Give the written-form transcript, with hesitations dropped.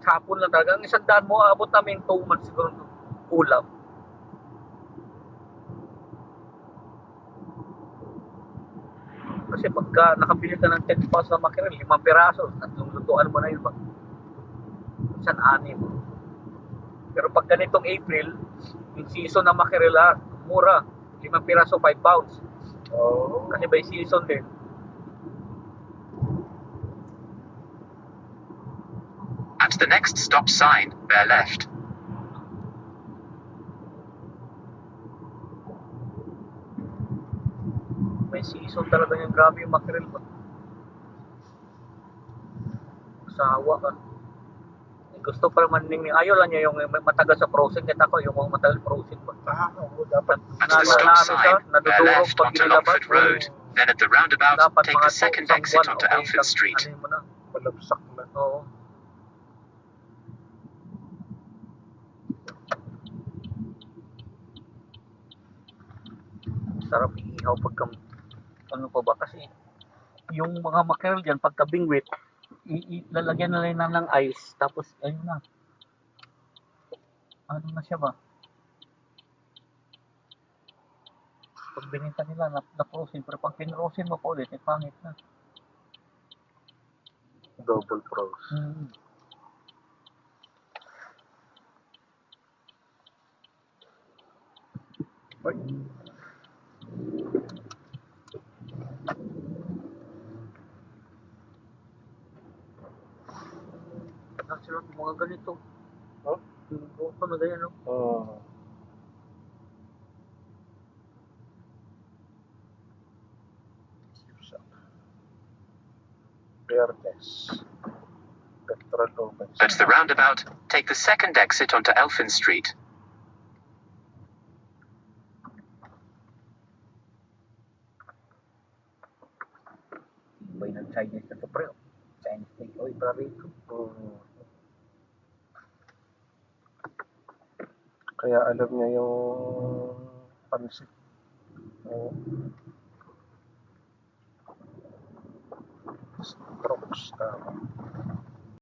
hapon lang talaga. Ang 100 mo, abot namin 2 months siguro ulam. Kasi pagka nakabili ka ng 10 pounds na mackerel, 5 piraso, tatlong lutuan mo na yun. Minsan 6. Pero pag ganitong April, yung season na mackerel, mura. 5 piraso, 5 pounds. Oh. Kasi by season din. At the next stop sign, bear left. May season talaga yung grabe yung mackerel mo. Sawa ka. Gusto pa naman ayaw lang niya yung matagal sa frozen. Kaya ako yung matagal frozen pa. Dapat At the stop sign, bear left onto Longford Road. Then at the roundabout, take the second exit onto Alfred Street. Ano mo na? malabsak na. Oo. Sarap iihaw pagka ano pa ba kasi yung mga mackerel dyan pagka bingwit lalagyan na lang ng ice tapos ayun na ano na siya ba pag bininta nila na frozen pero pag pinrosen mo pa ulit pangit na. Double froze. Ay. Sila mga ganito. Huh? Yung buko na ganyan, no? Fairness. Petrol open. At the roundabout, take the second exit onto Elfin Street. Ibay ng Chinese na to, pre. Chinese takeaway para rito. Kaya alam niya yung pansit. Strokes tama.